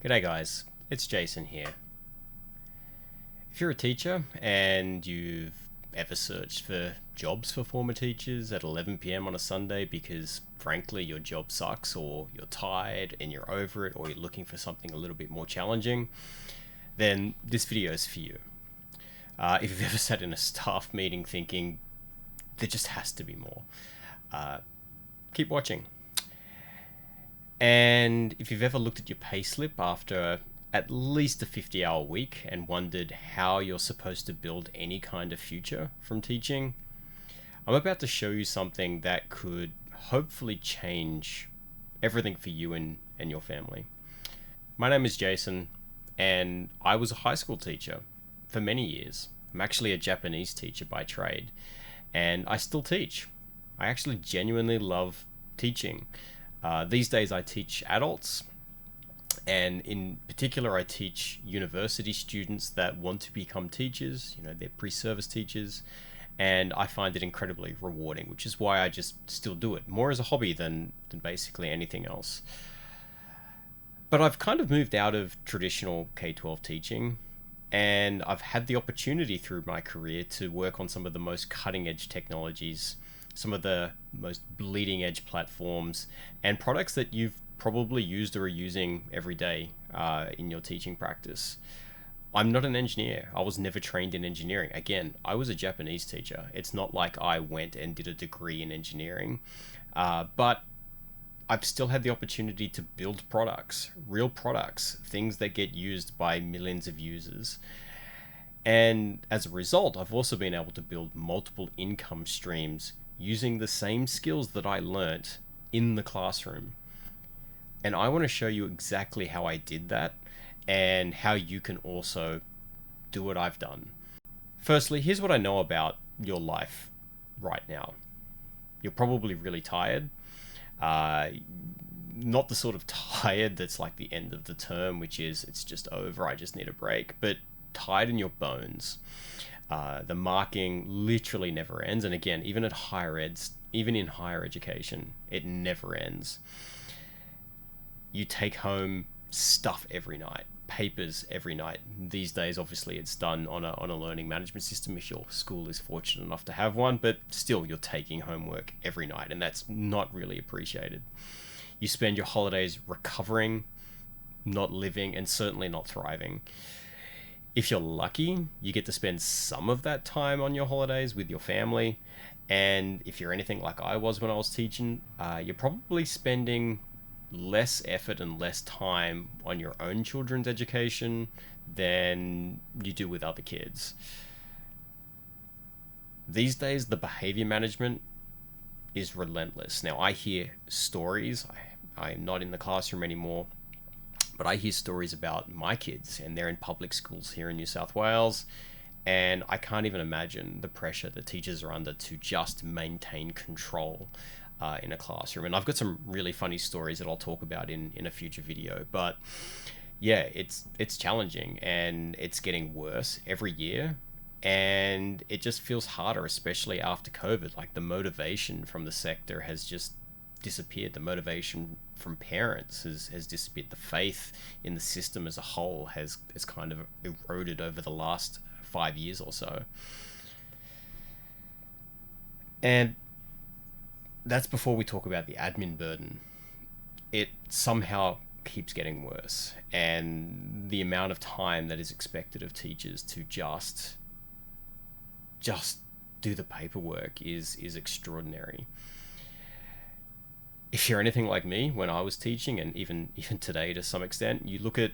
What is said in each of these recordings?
G'day guys, it's Jason here. If you're a teacher and you've ever searched for jobs for former teachers at 11 p.m. on a Sunday because frankly your job sucks, or you're tired and you're over it, or you're looking for something a little bit more challenging, then this video is for you. If you've ever sat in a staff meeting thinking there just has to be more, keep watching. And if you've ever looked at your payslip after at least a 50-hour week and wondered how you're supposed to build any kind of future from teaching, I'm about to show you something that could hopefully change everything for you and your family. My name is Jason, and I was a high school teacher for many years. I'm actually a Japanese teacher by trade, and I still teach. I actually genuinely love teaching. These days I teach adults, and in particular I teach university students that want to become teachers. They're pre-service teachers, and I find it incredibly rewarding, which is why I just still do it, more as a hobby than basically anything else. But I've kind of moved out of traditional K-12 teaching, and I've had the opportunity through my career to work on some of the most cutting-edge technologies, some of the most bleeding edge platforms, and products that you've probably used or are using every day in your teaching practice. I'm not an engineer. I was never trained in engineering. Again, I was a Japanese teacher. It's not like I went and did a degree in engineering, but I've still had the opportunity to build products, real products, things that get used by millions of users. And as a result, I've also been able to build multiple income streams using the same skills that I learnt in the classroom. And I want to show you exactly how I did that and how you can also do what I've done. Firstly, here's what I know about your life right now. You're probably really tired. Not the sort of tired that's like the end of the term, which is it's just over, I just need a break, but tired in your bones. The marking literally never ends, and again, even in higher education, it never ends. You take home stuff every night, papers every night. These days, obviously, it's done on a learning management system if your school is fortunate enough to have one, but still, you're taking homework every night, and that's not really appreciated. You spend your holidays recovering, not living, and certainly not thriving. If you're lucky, you get to spend some of that time on your holidays with your family. And if you're anything like I was when I was teaching, you're probably spending less effort and less time on your own children's education than you do with other kids. These days, the behavior management is relentless. Now, I hear stories. I'm not in the classroom anymore, but I hear stories about my kids, and they're in public schools here in New South Wales, and I can't even imagine the pressure that teachers are under to just maintain control in a classroom. And I've got some really funny stories that I'll talk about in a future video. But yeah, it's challenging, and it's getting worse every year, and it just feels harder, especially after COVID. Like, the motivation from the sector has just disappeared. The motivation from parents has disappeared. The faith in the system as a whole has kind of eroded over the last 5 years or so. And that's before we talk about the admin burden. It somehow keeps getting worse, and the amount of time that is expected of teachers to just do the paperwork is extraordinary. If you're anything like me, when I was teaching, and even today to some extent, you look at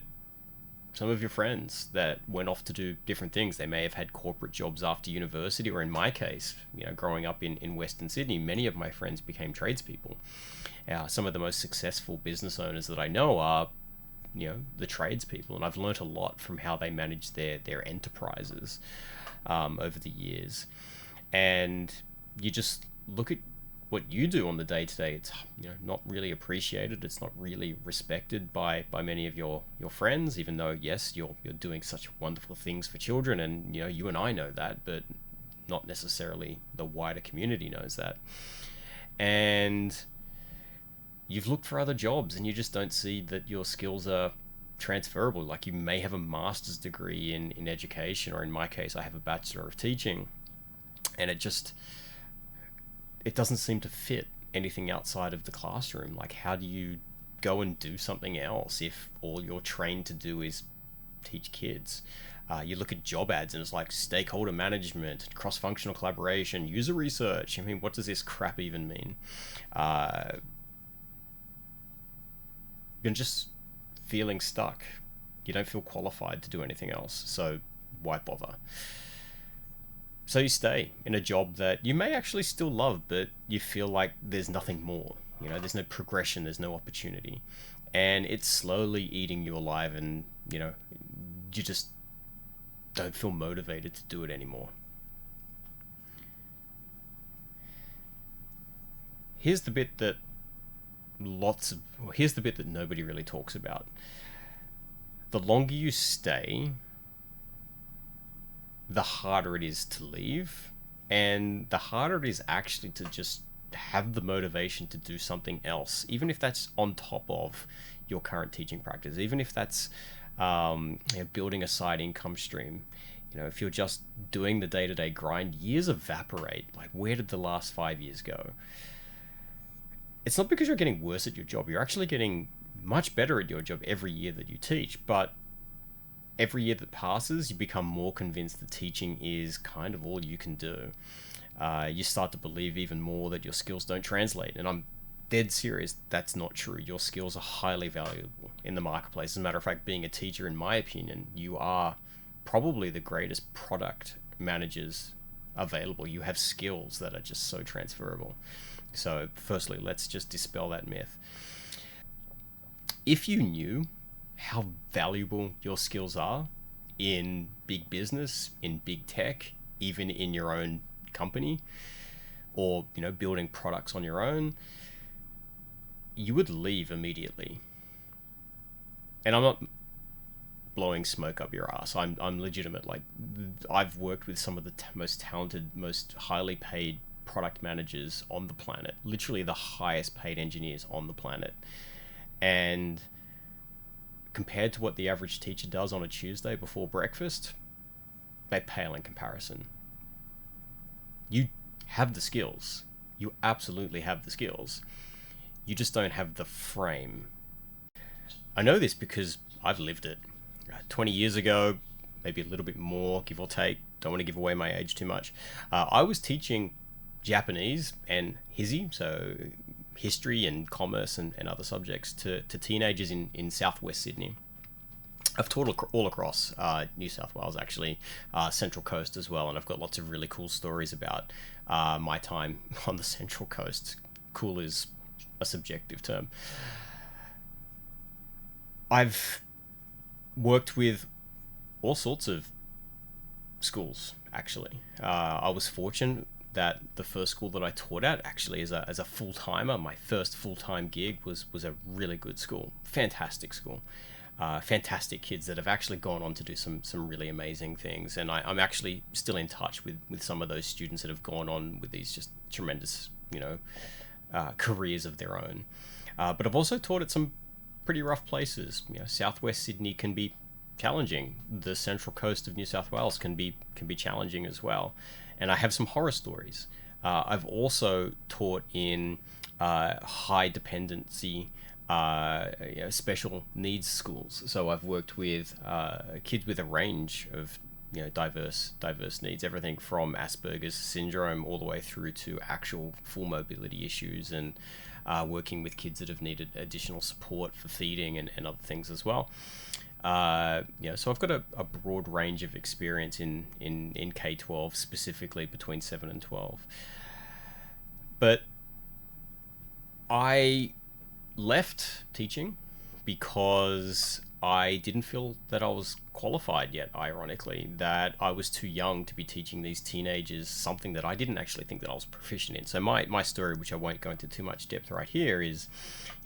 some of your friends that went off to do different things. They may have had corporate jobs after university, or in my case, growing up in Western Sydney, many of my friends became tradespeople. Some of the most successful business owners that I know are, the tradespeople, and I've learnt a lot from how they manage their enterprises over the years. And you just look at what you do on the day-to-day. It's not really appreciated. It's not really respected by many of your friends, even though, yes, you're doing such wonderful things for children, and you and I know that, but not necessarily the wider community knows that. And you've looked for other jobs, and you just don't see that your skills are transferable. Like, you may have a master's degree in education, or in my case, I have a bachelor of teaching, and it doesn't seem to fit anything outside of the classroom. Like, how do you go and do something else if all you're trained to do is teach kids? You look at job ads and it's like stakeholder management, cross-functional collaboration, user research. I mean, what does this crap even mean? You're just feeling stuck. You don't feel qualified to do anything else, so why bother? So you stay in a job that you may actually still love, but you feel like there's nothing more. There's no progression, there's no opportunity, and it's slowly eating you alive, and you just don't feel motivated to do it anymore. Here's the bit that nobody really talks about. The longer you stay, the harder it is to leave, and the harder it is actually to just have the motivation to do something else, even if that's on top of your current teaching practice, even if that's building a side income stream. If you're just doing the day-to-day grind, years evaporate. Like, where did the last 5 years go? It's not because you're getting worse at your job. You're actually getting much better at your job every year that you teach, but every year that passes, you become more convinced that teaching is kind of all you can do. You start to believe even more that your skills don't translate, and I'm dead serious. That's not true. Your skills are highly valuable in the marketplace. As a matter of fact, being a teacher, in my opinion, you are probably the greatest product managers available. You have skills that are just so transferable. So firstly, let's just dispel that myth. If you knew how valuable your skills are in big business, in big tech, even in your own company, or building products on your own, you would leave immediately. And I'm not blowing smoke up your ass. I'm legitimate. Like, I've worked with some of the most talented, most highly paid product managers on the planet, literally the highest paid engineers on the planet, and compared to what the average teacher does on a Tuesday before breakfast, they pale in comparison. You have the skills. You absolutely have the skills. You just don't have the frame. I know this because I've lived it. 20 years ago, maybe a little bit more, give or take. Don't want to give away my age too much. I was teaching Japanese and Hizi, so history and commerce and other subjects, to teenagers in southwest Sydney. I've taught all across New South Wales, actually, Central Coast as well, and I've got lots of really cool stories about my time on the Central Coast. Cool is a subjective term. I've worked with all sorts of schools, actually. I was fortunate that the first school that I taught at, actually, as a full-timer, my first full-time gig was a really good school. Fantastic school. Fantastic kids that have actually gone on to do some really amazing things. And I'm actually still in touch with some of those students that have gone on with these just tremendous, careers of their own. But I've also taught at some pretty rough places. Southwest Sydney can be challenging. The Central Coast of New South Wales can be challenging as well. And I have some horror stories. I've also taught in high dependency special needs schools. So I've worked with kids with a range of diverse needs, everything from Asperger's syndrome all the way through to actual full mobility issues, and working with kids that have needed additional support for feeding and other things as well. So I've got a broad range of experience in K-12, specifically between 7 and 12. But I left teaching because I didn't feel that I was qualified yet, ironically, that I was too young to be teaching these teenagers something that I didn't actually think that I was proficient in. So my story, which I won't go into too much depth right here, is,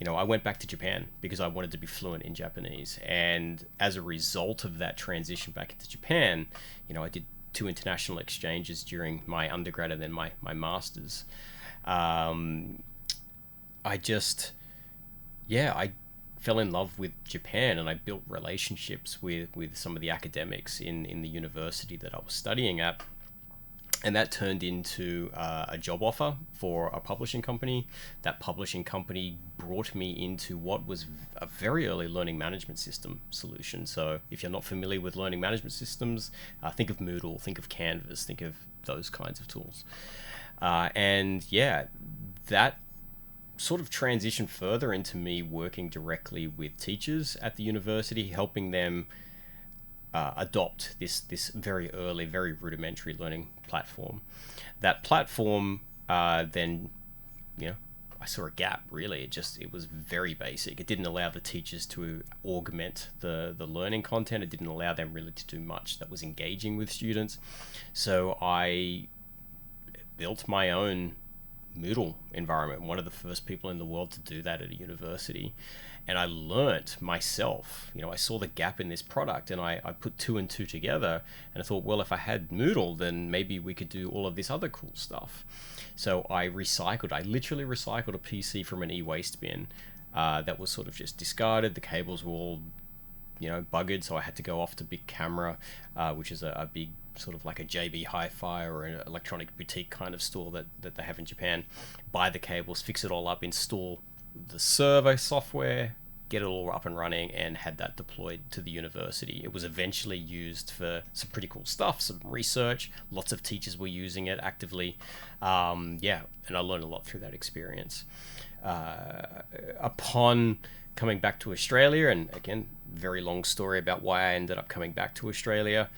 I went back to Japan because I wanted to be fluent in Japanese. And as a result of that transition back into Japan, I did 2 international exchanges during my undergrad and then my master's. I fell in love with Japan, and I built relationships with some of the academics in the university that I was studying at. And that turned into a job offer for a publishing company. That publishing company brought me into what was a very early learning management system solution. So if you're not familiar with learning management systems, think of Moodle, think of Canvas, think of those kinds of tools. And yeah, that sort of transitioned further into me working directly with teachers at the university, helping them adopt this very early, very rudimentary learning platform. That platform then, I saw a gap. Really, it was very basic. It didn't allow the teachers to augment the learning content. It didn't allow them really to do much that was engaging with students. So I built my own Moodle environment, one of the first people in the world to do that at a university. And I learnt myself, I saw the gap in this product, and I put two and two together, and I thought, well, if I had Moodle, then maybe we could do all of this other cool stuff. So I literally recycled a PC from an e-waste bin that was sort of just discarded. The cables were all, buggered, so I had to go off to Big Camera, which is a big sort of like a JB Hi-Fi or an electronic boutique kind of store that they have in Japan. Buy the cables, fix it all up, install the server software, get it all up and running, and had that deployed to the university. It was eventually used for some pretty cool stuff, some research. Lots of teachers were using it actively. And I learned a lot through that experience. Upon coming back to Australia, and again, very long story about why I ended up coming back to Australia.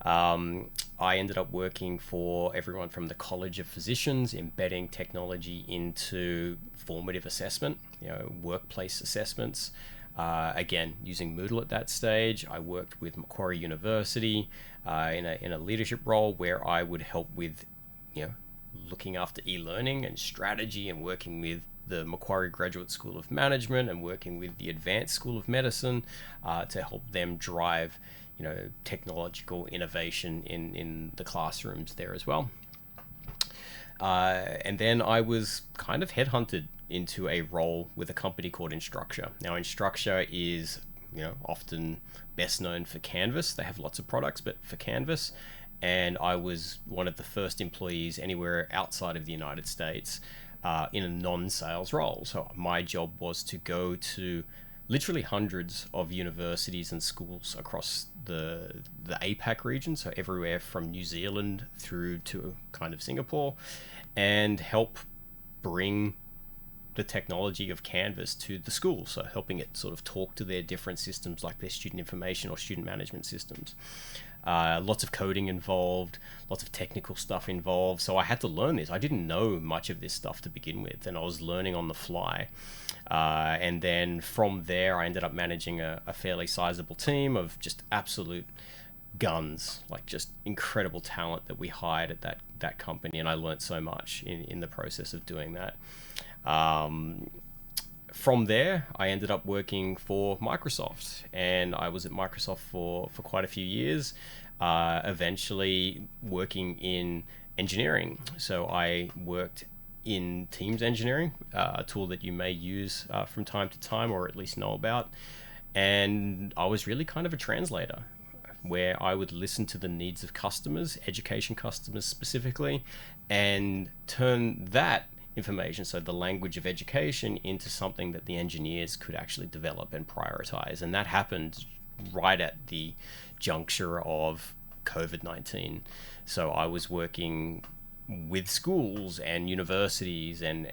I ended up working for everyone from the College of Physicians, embedding technology into formative assessment, workplace assessments. Again, using Moodle at that stage. I worked with Macquarie University in a leadership role where I would help with, looking after e-learning and strategy, and working with the Macquarie Graduate School of Management and working with the Advanced School of Medicine to help them drive technological innovation in the classrooms there as well. And then I was kind of headhunted into a role with a company called Instructure. Now, Instructure is, often best known for Canvas. They have lots of products, but for Canvas. And I was one of the first employees anywhere outside of the United States in a non-sales role. So my job was to go to literally hundreds of universities and schools across the APAC region, so everywhere from New Zealand through to kind of Singapore, and help bring the technology of Canvas to the school, so helping it sort of talk to their different systems like their student information or student management systems. Lots of coding involved, lots of technical stuff involved, so I had to learn this. I didn't know much of this stuff to begin with, and I was learning on the fly. And then from there, I ended up managing a fairly sizable team of just absolute guns, like just incredible talent that we hired at that company, and I learned so much in the process of doing that. From there, I ended up working for Microsoft, and I was at Microsoft for quite a few years, eventually working in engineering. So I worked in Teams engineering, a tool that you may use from time to time, or at least know about. And I was really kind of a translator, where I would listen to the needs of customers, education customers specifically, and turn that information, so the language of education, into something that the engineers could actually develop and prioritize. And that happened right at the juncture of COVID-19. So I was working with schools and universities and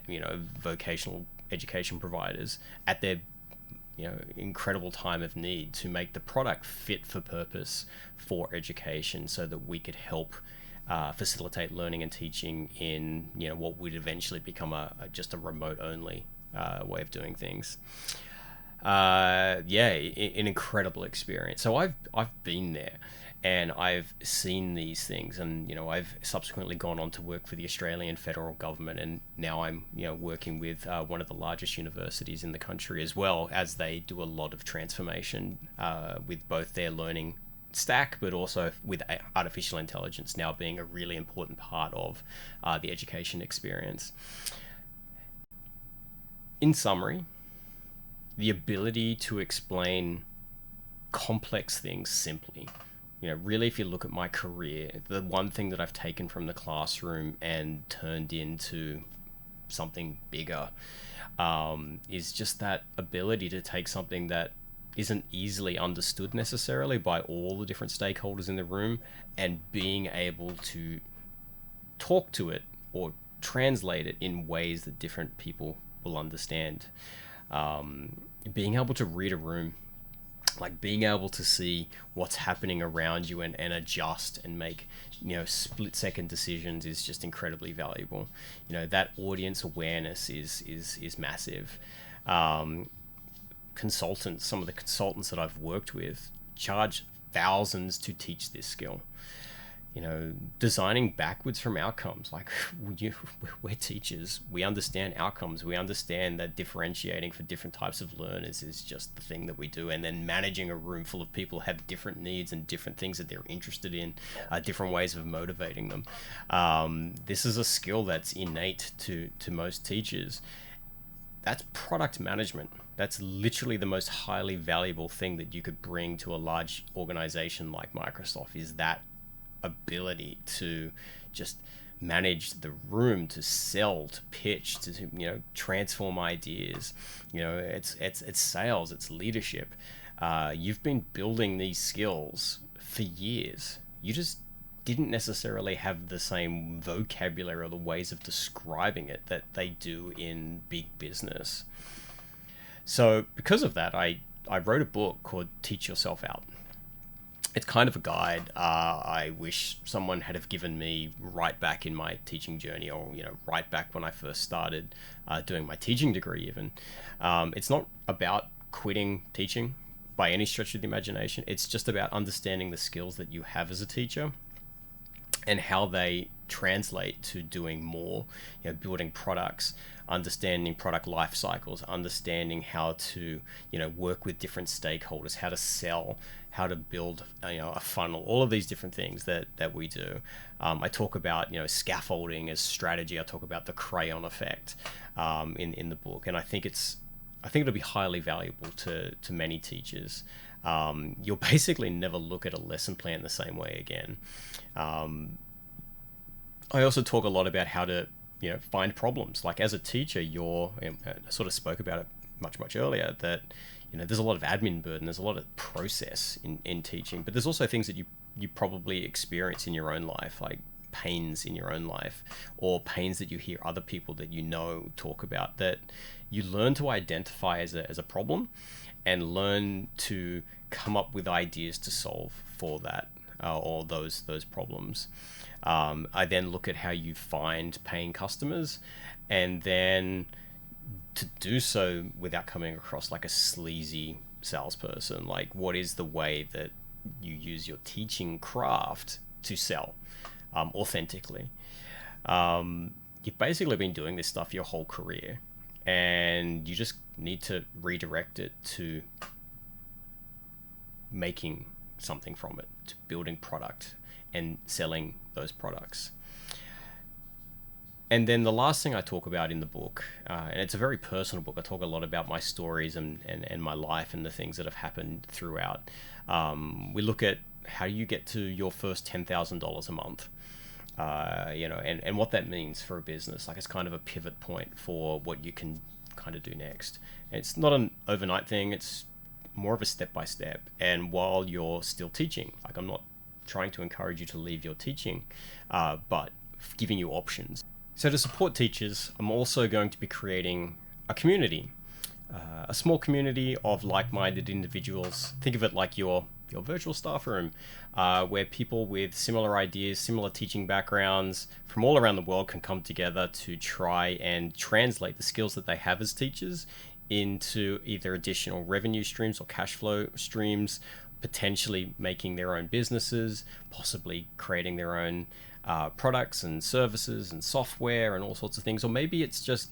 vocational education providers at their incredible time of need to make the product fit for purpose for education, so that we could help facilitate learning and teaching in what would eventually become just a remote only way of doing things. An incredible experience. So I've been there, and I've seen these things, and I've subsequently gone on to work for the Australian federal government, and now I'm working with one of the largest universities in the country, as well as they do a lot of transformation with both their learning stack, but also with artificial intelligence now being a really important part of the education experience. In summary, the ability to explain complex things simply. Really, if you look at my career, the one thing that I've taken from the classroom and turned into something bigger is just that ability to take something that isn't easily understood necessarily by all the different stakeholders in the room and being able to talk to it or translate it in ways that different people will understand. Being able to read a room, like being able to see what's happening around you and adjust and make split second decisions is just incredibly valuable. That audience awareness is massive. Consultants, some of the consultants that I've worked with charge thousands to teach this skill. Designing backwards from outcomes. Like, we're teachers. We understand outcomes. We understand that differentiating for different types of learners is just the thing that we do. And then managing a room full of people who have different needs and different things that they're interested in, different ways of motivating them. This is a skill that's innate to most teachers. That's product management. That's literally the most highly valuable thing that you could bring to a large organization like Microsoft, is that ability to just manage the room, to sell, to pitch, to transform ideas. It's sales, it's leadership. You've been building these skills for years. You just didn't necessarily have the same vocabulary or the ways of describing it that they do in big business. So because of that, I wrote a book called Teach Yourself Out. It's kind of a guide I wish someone had have given me right back in my teaching journey, or right back when I first started doing my teaching degree even. It's not about quitting teaching by any stretch of the imagination. It's just about understanding the skills that you have as a teacher and how they translate to doing more, building products, understanding product life cycles, understanding how to, work with different stakeholders, how to sell, how to build, a funnel, all of these different things that we do. I talk about, scaffolding as strategy. I talk about the crayon effect in the book, and I think it'll be highly valuable to many teachers. You'll basically never look at a lesson plan the same way again. I also talk a lot about how to, find problems. Like, as a teacher, I sort of spoke about it much earlier, that, there's a lot of admin burden, there's a lot of process in teaching, but there's also things that you probably experience in your own life, like pains in your own life, or pains that you hear other people that talk about, that you learn to identify as a problem and learn to come up with ideas to solve for that, or those problems. I then look at how you find paying customers, and then to do so without coming across like a sleazy salesperson. Like, what is the way that you use your teaching craft to sell authentically? You've basically been doing this stuff your whole career, and you just need to redirect it to making something from it, to building product and selling those products. And then the last thing I talk about in the book, and it's a very personal book, I talk a lot about my stories and my life and the things that have happened throughout. We look at how you get to your first $10,000 a month, and what that means for a business. Like, it's kind of a pivot point for what you can kind of do next. And it's not an overnight thing, it's more of a step-by-step. And while you're still teaching, like, I'm not trying to encourage you to leave your teaching, but giving you options. So to support teachers, I'm also going to be creating a community, a small community of like-minded individuals. Think of it like your virtual staff room, where people with similar ideas, similar teaching backgrounds from all around the world can come together to try and translate the skills that they have as teachers into either additional revenue streams or cash flow streams, potentially making their own businesses, possibly creating their own products and services and software and all sorts of things. Or maybe it's just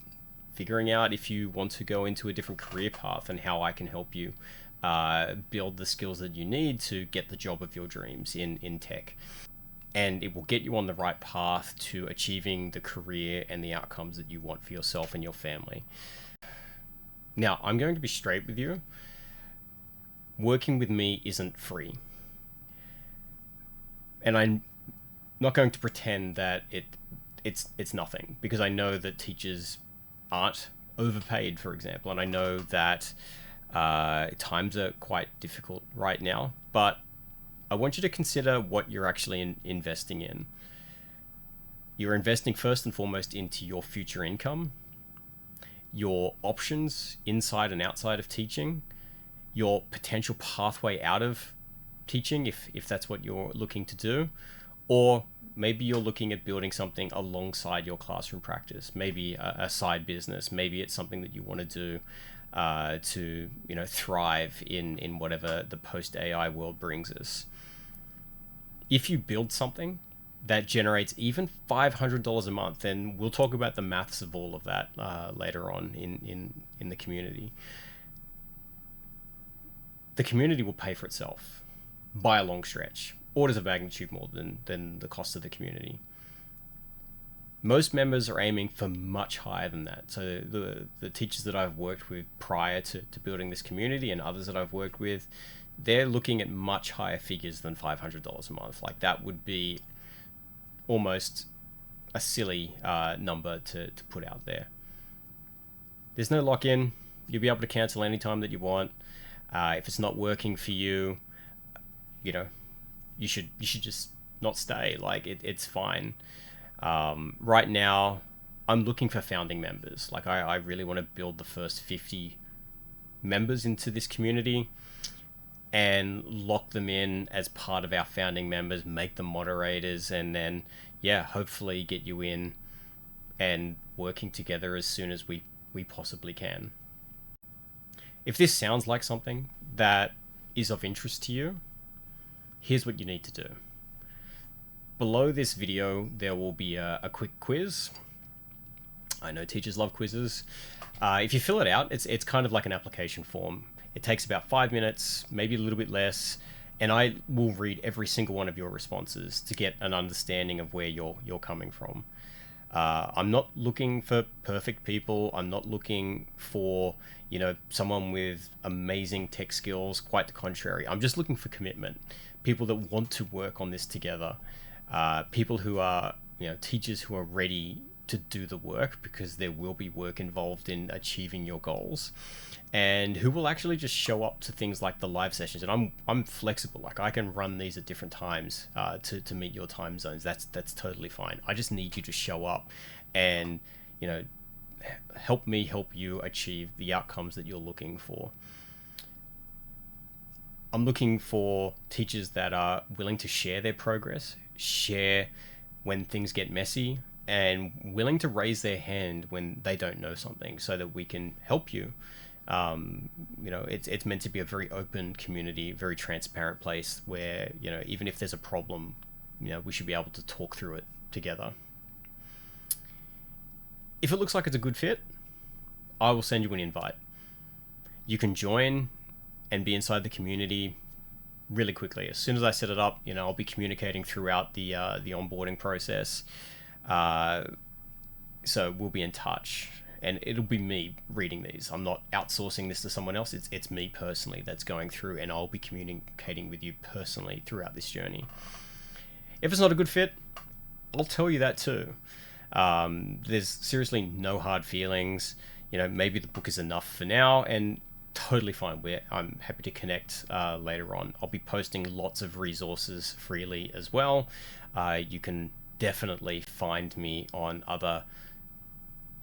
figuring out if you want to go into a different career path and how I can help you build the skills that you need to get the job of your dreams in tech. And it will get you on the right path to achieving the career and the outcomes that you want for yourself and your family. Now, I'm going to be straight with you. Working with me isn't free. And I'm not going to pretend that it's nothing, because I know that teachers aren't overpaid, for example, and I know that times are quite difficult right now, but I want you to consider what you're actually investing in. You're investing first and foremost into your future income, your options inside and outside of teaching, your potential pathway out of teaching if that's what you're looking to do, or maybe you're looking at building something alongside your classroom practice, maybe a side business, maybe it's something that you want to do to thrive in whatever the post-AI world brings us. If you build something that generates even $500 a month, and we'll talk about the maths of all of that later on in the community, the community will pay for itself by a long stretch, orders of magnitude more than the cost of the community. Most members are aiming for much higher than that. So the teachers that I've worked with prior to building this community, and others that I've worked with, they're looking at much higher figures than $500 a month. Like, that would be almost a silly number to put out there. There's no lock-in. You'll be able to cancel anytime that you want. If it's not working for you, you should just not stay. Like, it's fine. Right now, I'm looking for founding members. Like, I really want to build the first 50 members into this community and lock them in as part of our founding members, make them moderators, and then, hopefully get you in and working together as soon as we possibly can. If this sounds like something that is of interest to you, here's what you need to do. Below this video, there will be a quick quiz. I know teachers love quizzes. If you fill it out, it's kind of like an application form. It takes about 5 minutes, maybe a little bit less, and I will read every single one of your responses to get an understanding of where you're coming from. I'm not looking for perfect people. I'm not looking for someone with amazing tech skills. Quite the contrary. I'm just looking for commitment. People that want to work on this together. People who are teachers who are ready to do the work, because there will be work involved in achieving your goals, and who will actually just show up to things like the live sessions. And I'm flexible. Like, I can run these at different times to meet your time zones. That's totally fine. I just need you to show up and help me help you achieve the outcomes that you're looking for. I'm looking for teachers that are willing to share their progress, share when things get messy, and willing to raise their hand when they don't know something, so that we can help you. It's meant to be a very open community, very transparent place where, even if there's a problem, we should be able to talk through it together. If it looks like it's a good fit, I will send you an invite. You can join and be inside the community really quickly. As soon as I set it up, I'll be communicating throughout the onboarding process. So we'll be in touch, and it'll be me reading these. I'm not outsourcing this to someone else. It's me personally that's going through, and I'll be communicating with you personally throughout this journey. If it's not a good fit, I'll tell you that too. There's seriously no hard feelings. Maybe the book is enough for now, and totally fine. I'm happy to connect later on. I'll be posting lots of resources freely as well. You can definitely find me on other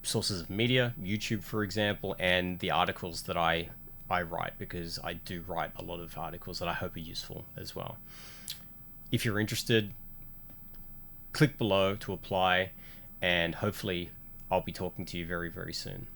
sources of media, YouTube, for example, and the articles that I write, because I do write a lot of articles that I hope are useful as well. If you're interested, click below to apply, and hopefully I'll be talking to you very, very soon.